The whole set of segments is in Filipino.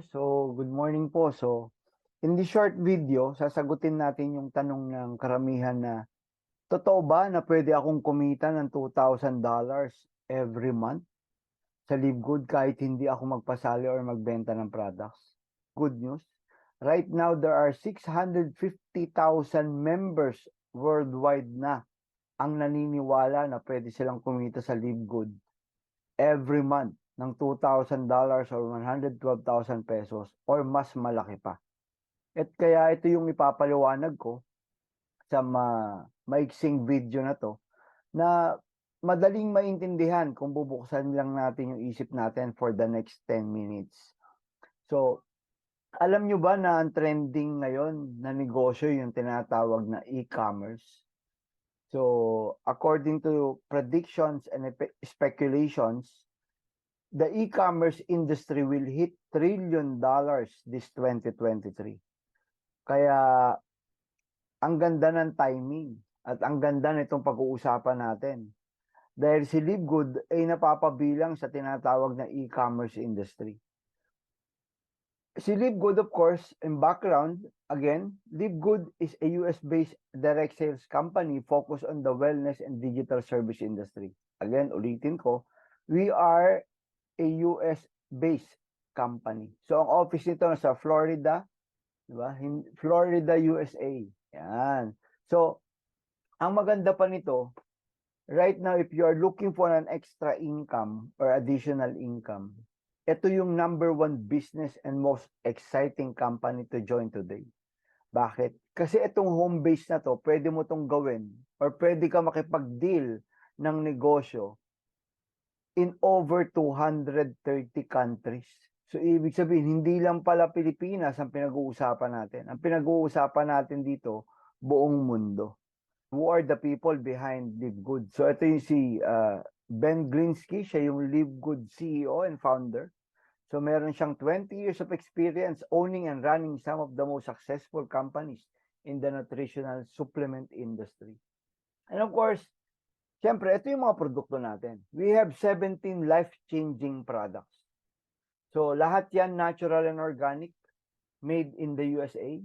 sir. So, good morning po. So, in this short video, sasagutin natin yung tanong ng karamihan na totoo ba na pwede akong kumita ng $2,000 every month sa LiveGood kahit hindi ako magpasali or magbenta ng products? Good news. Right now, there are 650,000 members worldwide na ang naniniwala na pwede silang kumita sa LiveGood every month ng $2,000 or 112,000 pesos or mas malaki pa. At kaya ito yung ipapaliwanag ko sa maiksing video na to na madaling maintindihan kung bubuksan lang natin yung isip natin for the next 10 minutes. So, alam nyo ba na ang trending ngayon na negosyo yung tinatawag na e-commerce? So, according to predictions and speculations, the e-commerce industry will hit $1 trillion this 2023. Kaya ang ganda ng timing at ang ganda nitong pag-uusapan natin. Dahil si LiveGood ay napapabilang sa tinatawag na e-commerce industry. Si LiveGood, of course, in background, again, LiveGood is a US-based direct sales company focused on the wellness and digital service industry. Again, ulitin ko, we are a US-based company. So, ang office nito nasa Florida, di ba? Florida, USA. Yan. So, ang maganda pa nito, right now, if you are looking for an extra income or additional income, ito yung number one business and most exciting company to join today. Bakit? Kasi itong home base na to, pwede mo tong gawin or pwede ka makipag-deal ng negosyo in over 230 countries. So, ibig sabihin, hindi lang pala Pilipinas ang pinag-uusapan natin. Ang pinag-uusapan natin dito, buong mundo. Who are the people behind LiveGood? So, ito yung si Ben Glinsky, siya yung LiveGood CEO and founder. So, meron siyang 20 years of experience owning and running some of the most successful companies in the nutritional supplement industry. And of course, siyempre, ito yung mga produkto natin. We have 17 life-changing products. So, lahat yan natural and organic, made in the USA.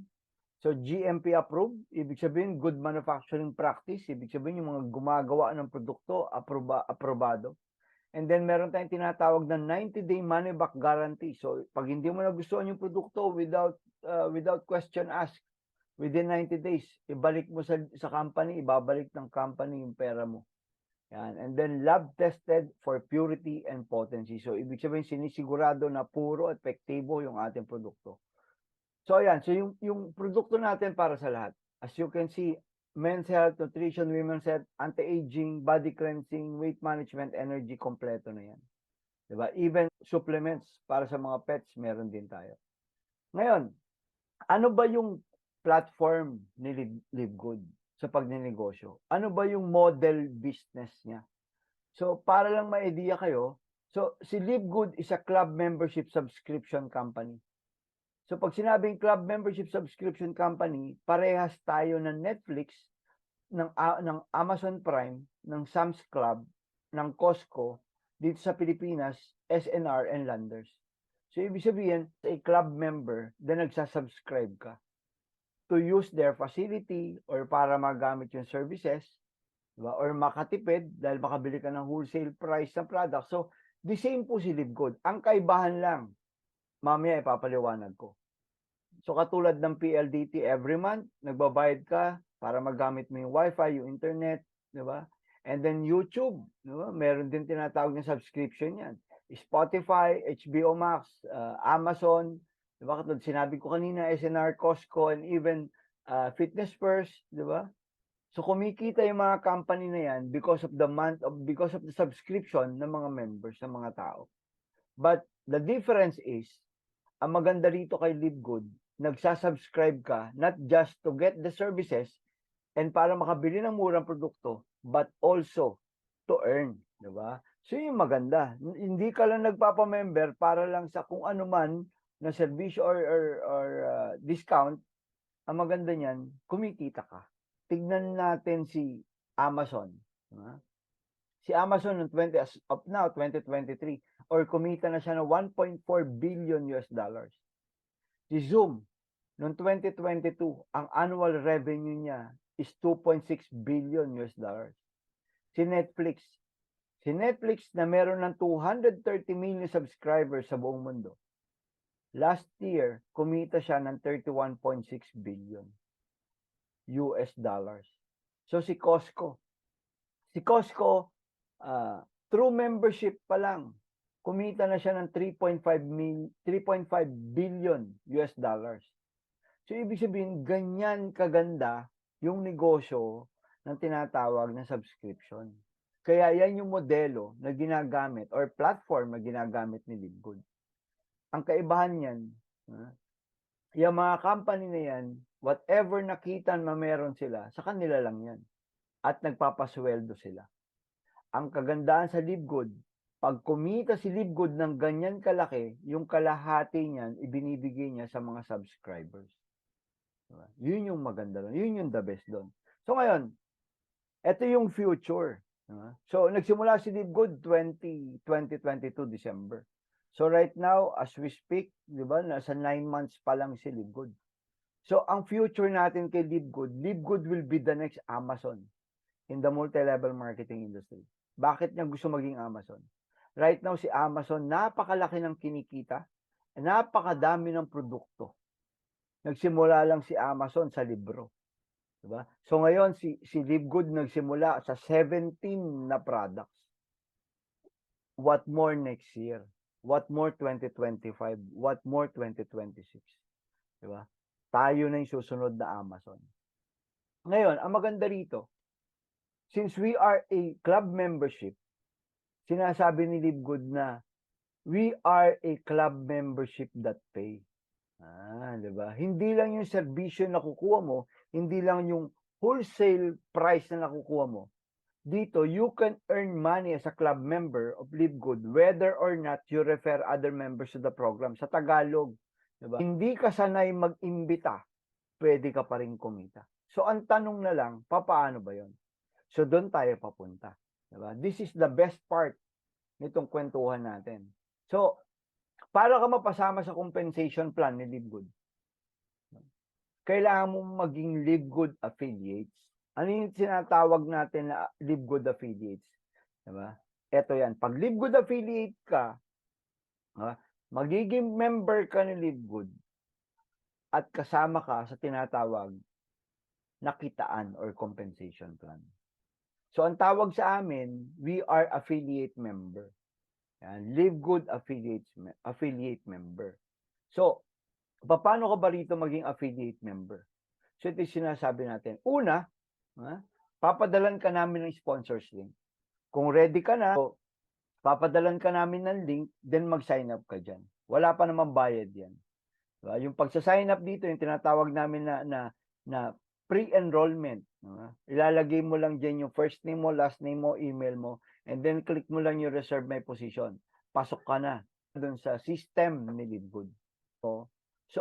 So, GMP approved, ibig sabihin, good manufacturing practice, ibig sabihin, yung mga gumagawa ng produkto, aprobado. And then, meron tayong tinatawag na 90-day money-back guarantee. So, pag hindi mo nagustuhan yung produkto without question asked, within 90 days, ibalik mo sa company, ibabalik ng company yung pera mo. Yan. And then lab tested for purity and potency. So ibig sabihin sinisigurado na puro at epektibo yung ating produkto. So ayan, so yung produkto natin para sa lahat. As you can see, men's health, nutrition, women's health, anti-aging, body cleansing, weight management, energy, kompleto na yan. Diba? Even supplements para sa mga pets, meron din tayo. Ngayon, ano ba yung platform ni LiveGood sa pagninegosyo? Ano ba yung model business niya? So, para lang may idea kayo, so si LiveGood is a club membership subscription company. So, pag sinabing club membership subscription company, parehas tayo ng Netflix, ng Amazon Prime, ng Sam's Club, ng Costco, dito sa Pilipinas, SNR and Landers. So, ibig sabihin, a club member, then nagsasubscribe ka to use their facility or para magamit yung services, diba? Or makatipid dahil makabili ka ng wholesale price ng product. So, the same po si LiveGood. Ang kaibahan lang, mamaya ipapaliwanag ko. So, katulad ng PLDT, every month, nagbabayad ka para magamit mo yung Wi-Fi, yung internet, diba? And then YouTube, diba? Meron din tinatawag na subscription yan. Spotify, HBO Max, Amazon, diba? Katulad sinabi ko kanina, SNR, Costco, and even Fitness First, diba? So kumikita yung mga company na yan because of the subscription ng mga members, ng mga tao. But the difference is, ang maganda rito kay LiveGood, nagsasubscribe ka not just to get the services and para makabili ng murang produkto, but also to earn, di ba? So yung maganda, hindi ka lang nagpapamember para lang sa kung ano man na servisyo or discount. Ang maganda niyan, kumikita ka. Tignan natin si Amazon. Diba? Si Amazon as of now, 2023, or kumita na siya ng 1.4 billion US dollars. Si Zoom, noong 2022, ang annual revenue niya is 2.6 billion US dollars. Si Netflix na meron ng 230 million subscribers sa buong mundo. Last year, kumita siya ng 31.6 billion US dollars. So si Costco, through membership pa lang, kumita na siya ng 3.5 billion US dollars. So ibig sabihin, ganyan kaganda yung negosyo ng tinatawag na subscription. Kaya yan yung modelo na ginagamit or platform na ginagamit ni Libgood. Ang kaibahan niyan, yung mga company na yan, whatever nakita na meron sila, sa kanila lang yan. At nagpapasweldo sila. Ang kagandaan sa Libgood, pag kumita si Libgood ng ganyan kalaki, yung kalahati niyan, ibinibigay niya sa mga subscribers. Diba? Yun yung maganda doon. Yun yung the best doon. So ngayon, ito yung future. Diba? So nagsimula si Libgood 2022 December. So right now, as we speak, di ba, nasa 9 months pa lang si Libgood. So ang future natin kay Libgood will be the next Amazon in the multi-level marketing industry. Bakit niya gusto maging Amazon? Right now, si Amazon, napakalaki ng kinikita, napakadami ng produkto. Nagsimula lang si Amazon sa libro. Diba? So ngayon, si Libgood nagsimula sa 17 na products. What more next year? What more 2025? What more 2026? Diba? Tayo na yung susunod na Amazon. Ngayon, ang maganda rito, since we are a club membership, sinasabi ni Libgood na we are a club membership that pay. Diba? Hindi lang yung serbisyo na kukuha mo, hindi lang yung wholesale price na nakukuha mo. Dito, you can earn money as a club member of Libgood whether or not you refer other members to the program. Sa Tagalog, diba? Hindi ka sanay mag-imbita, pwede ka pa rin kumita. So, ang tanong na lang, paano ba yon? So, doon tayo papunta. Diba? This is the best part nitong kwentuhan natin. So, para ka mapasama sa compensation plan ni Libgood, kailangan mong maging Libgood affiliates. Ano yung sinatawag natin na Libgood affiliates? Diba? Ito yan. Pag Libgood affiliate ka, magiging member ka ni Libgood at kasama ka sa tinatawag na kitaan or compensation plan. So, ang tawag sa amin, we are affiliate member. Yan, Libgood affiliate member. So, paano ka ba rito maging affiliate member? So, ito yung sinasabi natin. Una, papadalan ka namin ng sponsors link. Kung ready ka na, so, papadalan ka namin ng link, then mag-sign up ka dyan. Wala pa naman bayad yan. Diba? Yung pagsa-sign up dito, yung tinatawag namin na pre-enrollment. Ilalagay mo lang dyan yung first name mo, last name mo, email mo, and then click mo lang yung reserve my position. Pasok ka na doon sa system ni Libgood. So,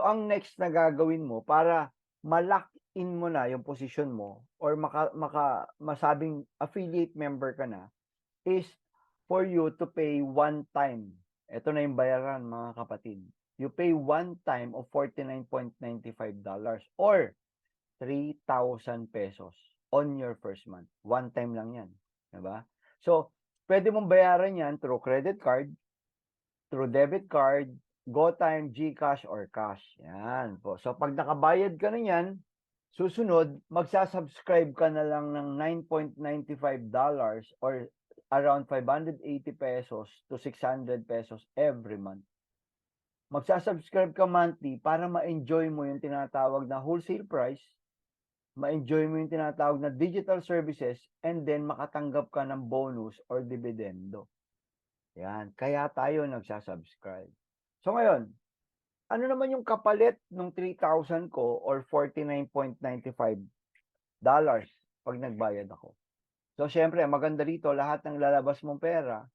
ang next na gagawin mo para ma-lock in mo na yung position mo or masabing affiliate member ka na is for you to pay one time. Ito na yung bayaran, mga kapatid. You pay one time of $49.95 or 3,000 pesos on your first month. One time lang yan. Diba? So, pwede mong bayaran yan through credit card, through debit card, GoTime, GCash, or cash. Yan po. So, pag nakabayad ka na yan, susunod, magsasubscribe ka na lang ng $9.95 or around 580 pesos to 600 pesos every month. Magsasubscribe ka monthly para ma-enjoy mo yung tinatawag na wholesale price, ma-enjoy mo yung tinatawag na digital services, and then makatanggap ka ng bonus or dividendo. Yan. Kaya tayo nagsasubscribe. So ngayon, ano naman yung kapalit ng 3,000 ko or $49.95 pag nagbayad ako? So, syempre, maganda rito, lahat ng lalabas mong pera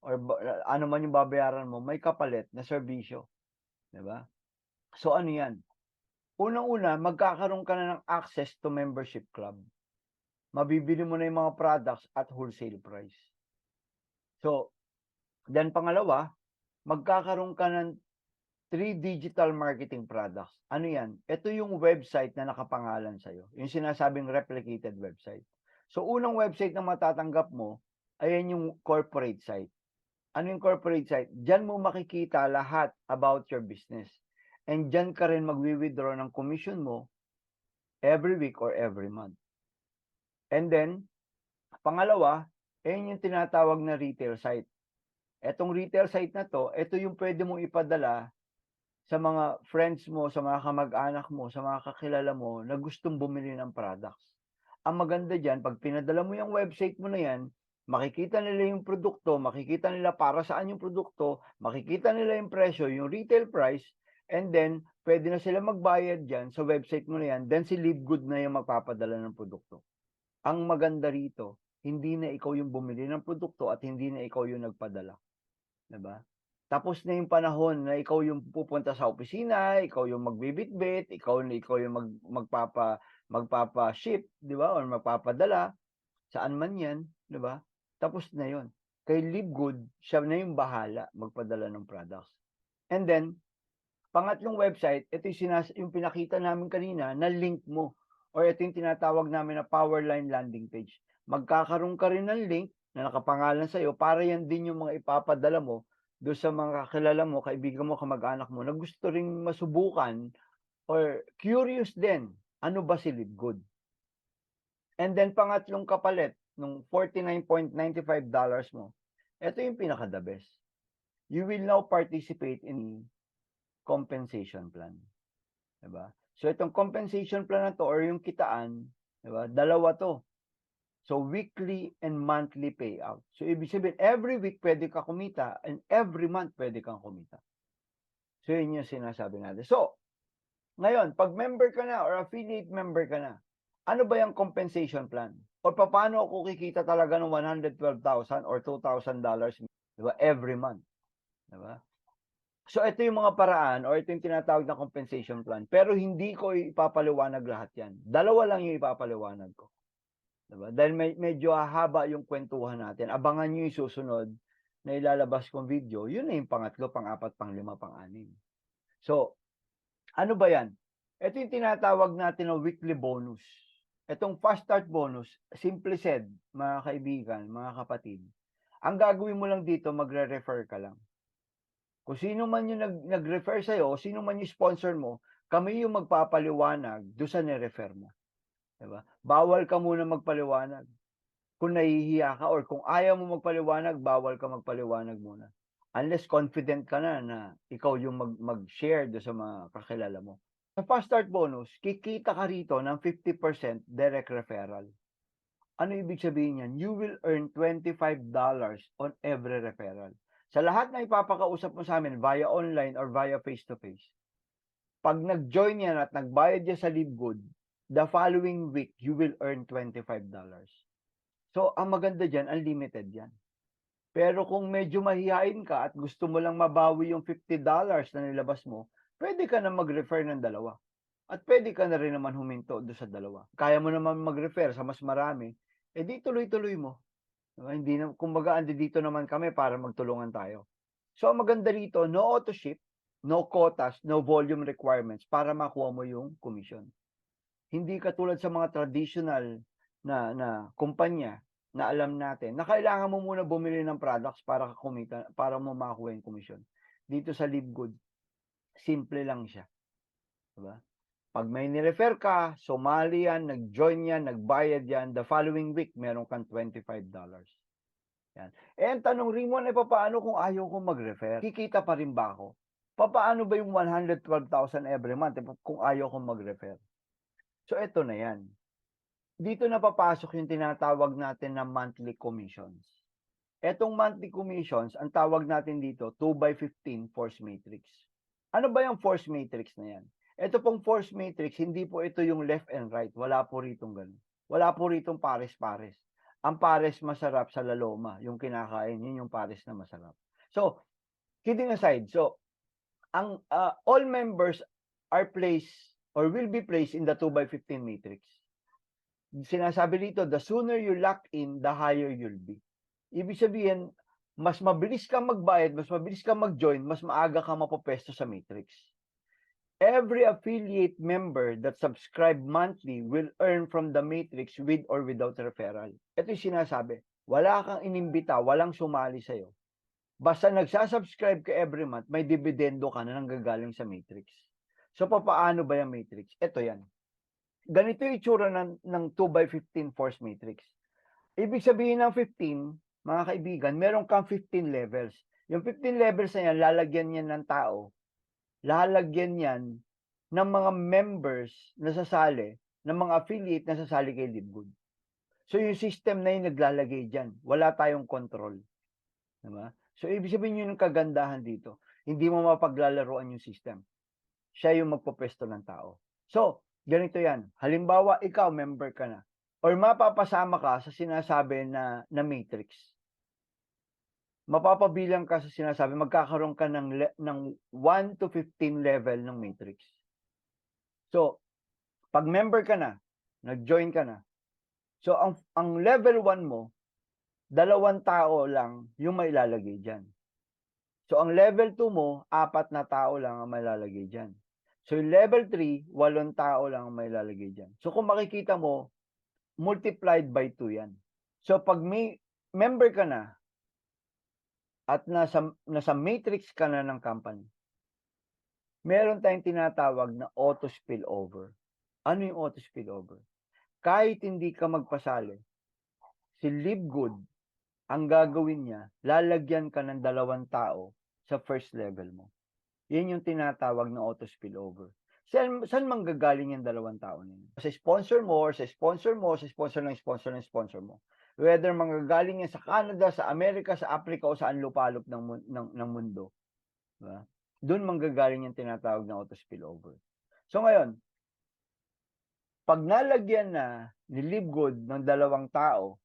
or ano man yung babayaran mo, may kapalit na serbisyo. Diba? So, ano yan? Unang-una, magkakaroon ka na ng access to membership club. Mabibili mo na yung mga products at wholesale price. So, Then pangalawa, magkakaroon ka ng 3 digital marketing products. Ano yan? Ito yung website na nakapangalan sa'yo. Yung sinasabing replicated website. So, unang website na matatanggap mo, ayan yung corporate site. Ano yung corporate site? Diyan mo makikita lahat about your business. And diyan ka rin magwi-withdraw ng commission mo every week or every month. And then, pangalawa, ayan yung tinatawag na retail site. Etong retail site na to, ito yung pwede mong ipadala sa mga friends mo, sa mga kamag-anak mo, sa mga kakilala mo na gustong bumili ng products. Ang maganda diyan, pag pinadala mo yung website mo na yan, makikita nila yung produkto, makikita nila para saan yung produkto, makikita nila yung presyo, yung retail price, and then pwede na sila magbayad diyan sa website mo na yan, then si Livegood na yung magpapadala ng produkto. Ang maganda rito, hindi na ikaw yung bumili ng produkto at hindi na ikaw yung nagpadala. Diba? Tapos na yung panahon na ikaw yung pupunta sa opisina, ikaw yung magbibitbit, ikaw yung magpapa-ship, di ba? Or magpapadala, saan man yan, di ba? Tapos na yon. Kay Livegood, siya na yung bahala magpadala ng products. And then, pangatlong website, ito yung pinakita namin kanina na link mo. Or ito yung tinatawag namin na Powerline landing page. Magkakaroon ka rin ng link na nakapangalan sa'yo para yan din yung mga ipapadala mo doon sa mga kakilala mo, kaibigan mo, kamag-anak mo na gusto ring masubukan or curious din, ano ba si Livegood? And then pangatlong kapalit, nung $49.95 mo, ito yung pinaka-the best. You will now participate in compensation plan. Diba? So itong compensation plan na to or yung kitaan, diba? Dalawa to. So, weekly and monthly payout. So, ibig sabihin, every week pwede ka kumita and every month pwede kang kumita. So, yun yung sinasabi natin. So, ngayon, pag member ka na or affiliate member ka na, ano ba yung compensation plan? O paano ako kikita talaga ng $112,000 or $2,000 diba, every month? Diba? So, ito yung mga paraan or ito yung tinatawag na compensation plan. Pero hindi ko ipapaliwanag lahat yan. Dalawa lang yung ipapaliwanag ko. Diba? Dahil medyo haba yung kwentuhan natin. Abangan nyo yung susunod na ilalabas kong video. Yun na yung pangatlo, pang-apat, pang-lima, pang-anim. So, ano ba yan? Ito yung tinatawag natin na weekly bonus. Itong fast start bonus, simple said, mga kaibigan, mga kapatid, ang gagawin mo lang dito, magre-refer ka lang. Kung sino man yung nag-refer sa'yo, sino man yung sponsor mo, kami yung magpapaliwanag doon sa nirefer mo. Diba? Bawal ka muna magpaliwanag. Kung nahihiya ka or kung ayaw mo magpaliwanag, bawal ka magpaliwanag muna. Unless confident ka na ikaw yung mag-share do sa mga kakilala mo. Sa fast start bonus, kikita ka rito ng 50% direct referral. Ano ibig sabihin yan? You will earn $25 on every referral. Sa lahat na ipapakausap mo sa amin via online or via face-to-face, pag nag-join yan at nagbayad yan sa Livegood, the following week, you will earn $25. So, ang maganda dyan, unlimited yan. Pero kung medyo mahihain ka at gusto mo lang mabawi yung $50 na nilabas mo, pwede ka na mag-refer ng dalawa. At pwede ka na rin naman huminto doon sa dalawa. Kaya mo naman mag-refer sa mas marami, di tuloy-tuloy mo. Hindi na, kumbaga, andi dito naman kami para magtulungan tayo. So, ang maganda rito, no auto-ship, no quotas, no volume requirements para makuha mo yung commission. Hindi katulad sa mga traditional na kumpanya na alam natin na kailangan mo muna bumili ng products para kumita, para mo makuha yung commission. Dito sa Livegood, simple lang siya. Diba? Pag may nirefer ka, sumali yan, nag-join yan, nagbayad yan, the following week, meron kang $25. Yan. And tanong rin mo na paano kung ayaw ko mag-refer? Kikita pa rin ba ako? Paano ba yung 112,000 every month kung ayaw ko mag-refer? So, eto na yan. Dito na papasok yung tinatawag natin na monthly commissions. Etong monthly commissions, ang tawag natin dito, 2x15 force matrix. Ano ba yung force matrix na yan? Ito pong force matrix, hindi po ito yung left and right. Wala po ritong ganun. Wala po ritong pares-pares. Ang pares masarap sa laloma, yung kinakain, yun yung pares na masarap. So, kidding aside, so, ang all members are placed or will be placed in the 2x15 matrix. Sinasabi dito, the sooner you lock in, the higher you'll be. Ibig sabihin, mas mabilis kang magbayad, mas mabilis kang mag-join, mas maaga kang mapupesto sa matrix. Every affiliate member that subscribe monthly will earn from the matrix with or without referral. Ito yung sinasabi, wala kang inimbita, walang sumali sa'yo. Basta nagsasubscribe ka every month, may dividendo ka na nanggagaling sa matrix. So, paano ba yung matrix? Ito yan. Ganito yung itsura ng 2x15 force matrix. Ibig sabihin ng 15, mga kaibigan, meron kang 15 levels. Yung 15 levels na yan, lalagyan yan ng tao. Lalagyan yan ng mga members na sasali, ng mga affiliate na sasali kay LiveGood. So, yung system na yun naglalagay dyan. Wala tayong control. Diba? So, ibig sabihin yun yung kagandahan dito. Hindi mo mapaglalaroan yung system. Siya yung magpapwesto ng tao. So, ganito yan. Halimbawa, ikaw, member ka na. Or mapapasama ka sa sinasabi na matrix. Mapapabilang ka sa sinasabi, magkakaroon ka ng 1 to 15 level ng matrix. So, pag member ka na, nag-join ka na. So, ang level 1 mo, 2 tao lang yung mailalagay dyan. So, ang level 2 mo, 4 na tao lang ang mailalagay dyan. So, yung level 3, 8 tao lang ang mailalagay dyan. So, kung makikita mo, multiplied by 2 yan. So, pag may member ka na, at nasa matrix ka na ng company, meron tayong tinatawag na auto spillover. Ano yung auto spillover? Kahit hindi ka magpasali, si LiveGood, ang gagawin niya, lalagyan ka ng 2 tao sa first level mo. Yan yung tinatawag na auto spillover. Saan manggagaling yung 2 tao niya? Sa sponsor mo, or sa sponsor mo, sa sponsor ng sponsor ng sponsor mo. Whether manggagaling yan sa Canada, sa Amerika, sa Africa, o saan lupalop ng mundo. Diba? Doon manggagaling yung tinatawag na auto spillover. So ngayon, pag nalagyan na ni LiveGood ng 2 tao,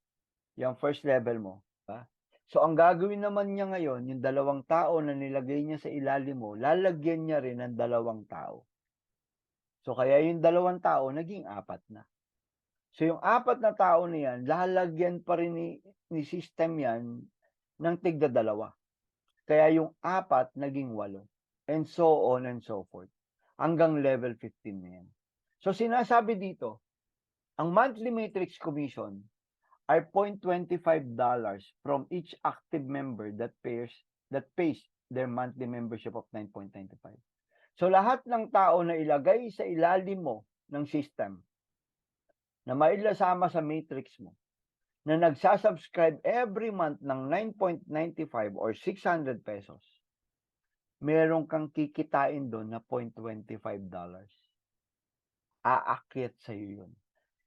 yung first level mo, diba? So ang gagawin naman niya ngayon, yung 2 tao na nilagay niya sa ilalim mo, lalagyan niya rin ng 2 tao. So kaya yung 2 tao, naging 4 na. So yung 4 na tao na yan, lalagyan pa rin ni system yan ng tigda 2. Kaya yung 4 naging 8. And so on and so forth. Hanggang level 15 na yan. So sinasabi dito, ang monthly matrix commission are $0.25 from each active member that pays their monthly membership of 9.95. So lahat ng tao na ilagay sa ilalim mo ng system, na mailasama sa matrix mo, na nagsasubscribe every month ng 9.95 or 600 pesos, meron kang kikitain doon na $0.25. Aakyat sa'yo yun.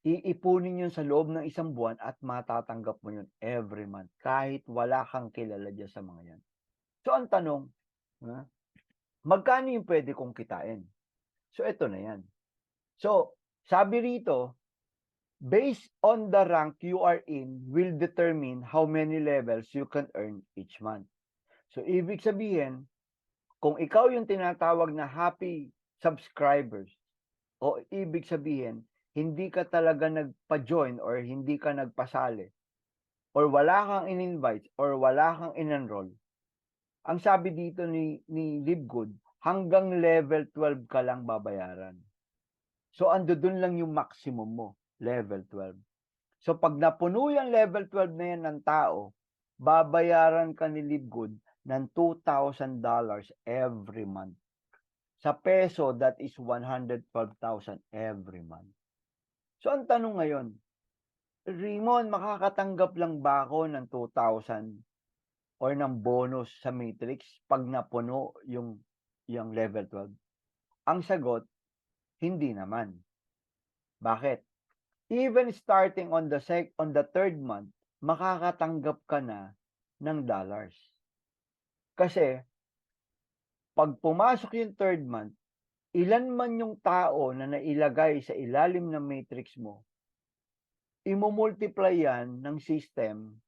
Iipunin yun sa loob ng 1 buwan at matatanggap mo yun every month kahit wala kang kilala dyan sa mga yan. So ang tanong, magkano yung pwede kong kitain? So ito na yan. So sabi rito, based on the rank you are in will determine how many levels you can earn each month. So ibig sabihin, kung ikaw yung tinatawag na happy subscribers, o ibig sabihin, hindi ka talaga nagpa-join or hindi ka nagpasali, or wala kang in-invite or wala kang in-enroll, ang sabi dito ni LiveGood, hanggang level 12 ka lang babayaran. So ando dun lang yung maximum mo, level 12. So pag napuno yung level 12 na yan ng tao, babayaran ka ni LiveGood ng $2,000 every month. Sa peso, that is 112,000 every month. So ang tanong ngayon, Raymond, makakatanggap lang ba ako ng 2,000 or ng bonus sa matrix pag napuno yung level 12? Ang sagot, hindi naman. Bakit? Even starting on the 3rd month, makakatanggap ka na ng dollars. Kasi, pag pumasok yung 3rd month, ilan man yung tao na nailagay sa ilalim ng matrix mo, imumultiply yan ng system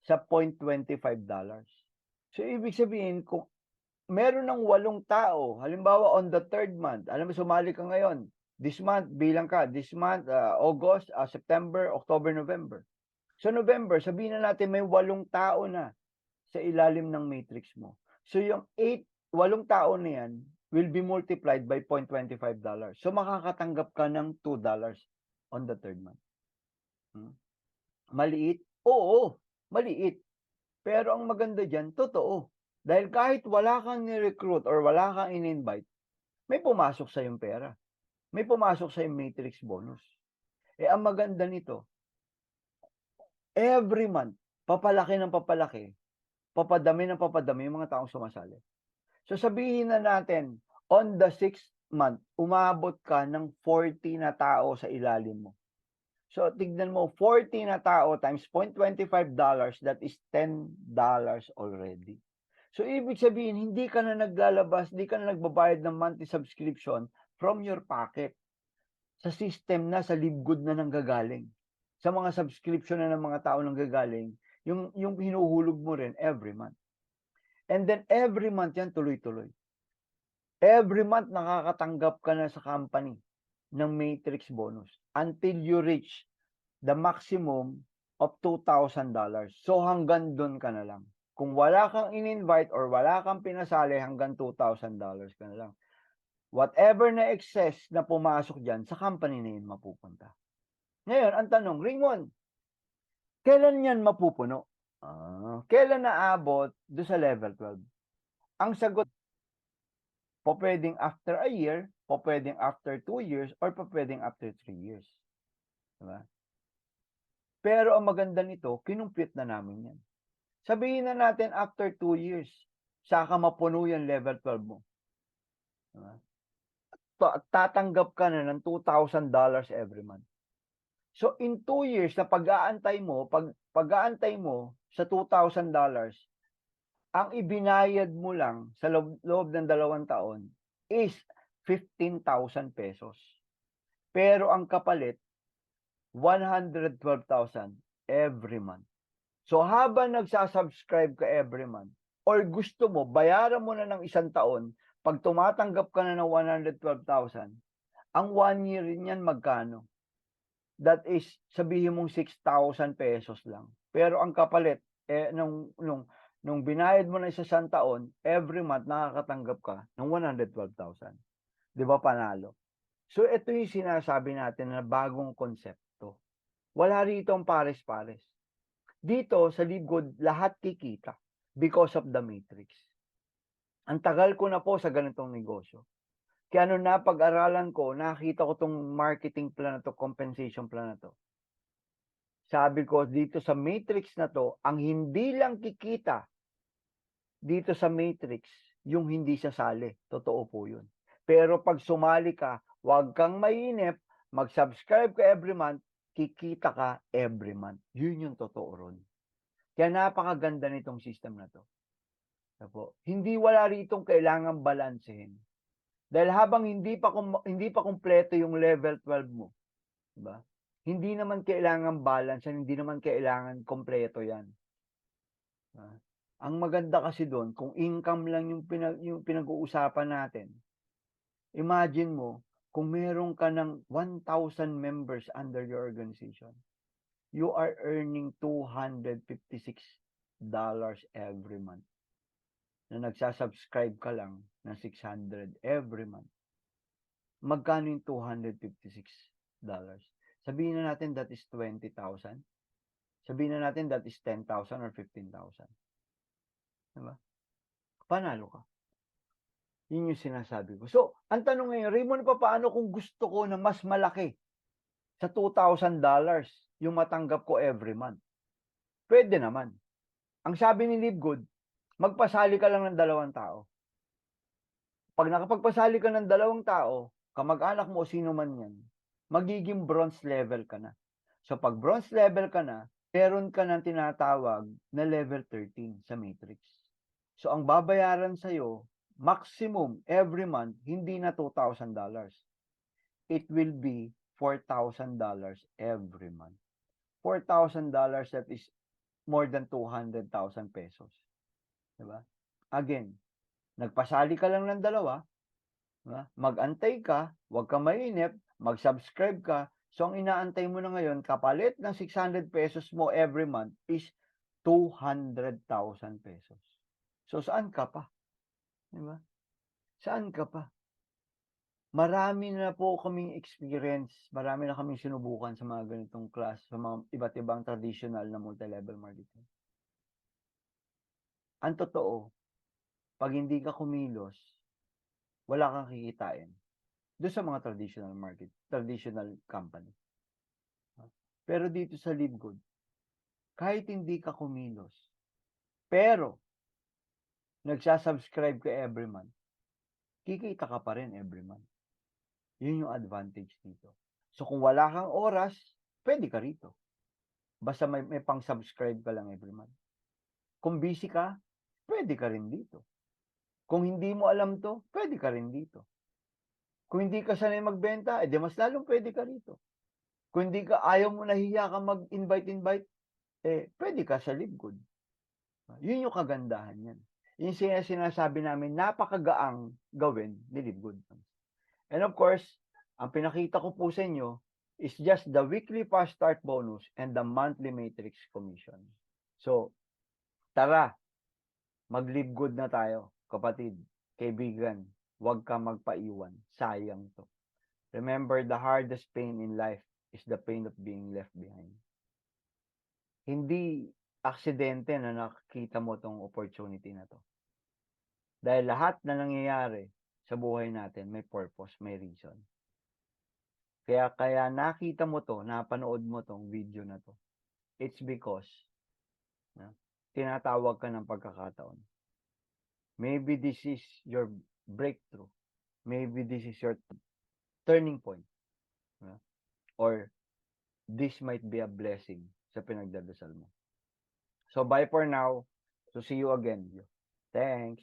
sa $0.25. So, ibig sabihin, kung meron ng 8 tao, halimbawa on the 3rd month, alam mo, sumali ka ngayon, this month, bilang ka, this month, August, September, October, November. So, November, sabihin na natin may 8 tao na. sa ilalim ng matrix mo. So yung 8 tao na yan will be multiplied by $0.25. So makakatanggap ka ng $2 on the third month. Maliit? Oo, maliit. Pero ang maganda dyan, totoo. Dahil kahit wala kang ni-recruit or wala kang in-invite, may pumasok sa yung pera. May pumasok sa yung matrix bonus. Ang maganda nito, every month, papalaki ng papalaki, papadami ng papadami yung mga taong sumasali. So sabihin na natin, on the 6th month, umabot ka ng 40 na tao sa ilalim mo. So tignan mo, 40 na tao times $0.25, that is $10 already. So ibig sabihin, hindi ka na naglalabas, hindi ka na nagbabayad ng monthly subscription from your pocket. Sa system na, sa LiveGood na nanggagaling. Sa mga subscription na ng mga tao nanggagaling, yung hinuhulog mo rin every month. And then every month yan, tuloy-tuloy. Every month nakakatanggap ka na sa company ng matrix bonus until you reach the maximum of $2,000. So hanggang doon ka na lang. Kung wala kang in-invite or wala kang pinasali, hanggang $2,000 ka na lang. Whatever na excess na pumasok dyan, sa company na yun mapupunta. Ngayon, ang tanong, Ringwon, kailan yan mapupuno? Kailan naabot doon sa level 12? Ang sagot, po pwedeng after a year, po pwedeng after 2 years, or po pwedeng after 3 years. Diba? Pero ang maganda nito, kinumpute na namin yan. Sabihin na natin after 2 years, saka mapuno yung level 12 mo. Diba? Tatanggap ka na ng $2,000 every month. So in 2 years na pag-aantay mo sa $2,000, ang ibinayad mo lang sa loob ng 2 taon is 15,000 pesos. Pero ang kapalit, 112,000 every month. So habang nagsasubscribe ka every month, or gusto mo, bayaran mo na ng 1 taon, pag tumatanggap ka na ng 112,000, ang 1 year niyan magkano? That is, sabihin mong 6,000 pesos lang. Pero ang kapalit, nung binayad mo na sa 1 taon, every month nakakatanggap ka ng 112,000. Di ba panalo? So ito yung sinasabi natin na bagong konsepto. Wala rito ang pares-pares. Dito sa LiveGood, lahat kikita because of the matrix. Ang tagal ko na po sa ganitong negosyo. Kaya nung napag-aralan ko, nakita ko tong marketing plan na to, compensation plan na to. Sabi ko, dito sa matrix na to, ang hindi lang kikita dito sa matrix, yung hindi sasali. Totoo po yun. Pero pag sumali ka, huwag kang mainip, mag-subscribe ka every month, kikita ka every month. Yun yung totoo ron. Kaya napakaganda nitong system na to. Hindi wala ritong kailangan balansehin. Dahil habang hindi pa kumpleto yung level 12 mo, diba? Hindi naman kailangan balance, hindi naman kailangan kumpleto yan. Diba? Ang maganda kasi doon, kung income lang yung pinag-uusapan natin, imagine mo, kung meron ka ng 1,000 members under your organization, you are earning $256 every month. Na nagsasubscribe ka lang ng 600 every month. Magkano yung $256? Sabihin na natin that is 20,000. Sabihin na natin that is 10,000 or 15,000. Diba? Panalo ka. Yun yung sinasabi ko. So, ang tanong ngayon, Raymond, paano kung gusto ko na mas malaki sa $2,000 yung matanggap ko every month? Pwede naman. Ang sabi ni LiveGood, magpasali ka lang ng 2 tao. Pag nakapagpasali ka ng 2 tao, kamag-anak mo o sino man yan, magiging bronze level ka na. So pag bronze level ka na, meron ka ng tinatawag na level 13 sa matrix. So ang babayaran sa'yo, maximum every month, hindi na $2,000. It will be $4,000 every month. $4,000, that is more than 200,000 pesos. Diba? Again, nagpasali ka lang ng 2, diba? Mag-antay ka, huwag ka mainip, mag-subscribe ka. So ang inaantay mo na ngayon, kapalit ng 600 pesos mo every month is 200,000 pesos. So, saan ka pa? Di ba? Saan ka pa? Marami na po kaming experience, marami na kaming sinubukan sa mga ganitong class, sa mga iba't ibang traditional na multi-level marketing. Ang totoo, pag hindi ka kumilos, wala kang kikitain doon sa mga traditional company. Pero dito sa LiveGood, kahit hindi ka kumilos, pero nagsasubscribe ka every month, kikita ka pa rin every month. Yun yung advantage dito. So kung wala kang oras, pwede ka rito. Basta may pang-subscribe ka lang every month. Kung busy ka, pwede ka rin dito. Kung hindi mo alam to, pwede ka rin dito. Kung hindi ka sanay magbenta, edi mas lalong pwede ka rito. Kung hindi ka, ayaw mo, nahiya ka mag-invite, pwede ka sa LiveGood. Yun yung kagandahan yan. Yung sinasabi namin, napakagaang gawin ni LiveGood. And of course, ang pinakita ko po sa inyo is just the weekly fast start bonus and the monthly matrix commission. So, tara, mag-LiveGood na tayo, kapatid, kaibigan, huwag ka magpaiwan. Sayang to. Remember, the hardest pain in life is the pain of being left behind. Hindi aksidente na nakikita mo tong opportunity na to. Dahil lahat na nangyayari sa buhay natin may purpose, may reason. Kaya nakita mo to, napanood mo tong video na to. It's because tinatawag ka ng pagkakataon. Maybe this is your breakthrough. Maybe this is your turning point. Or this might be a blessing sa pinagdadasal mo. So bye for now. So see you again. Thanks.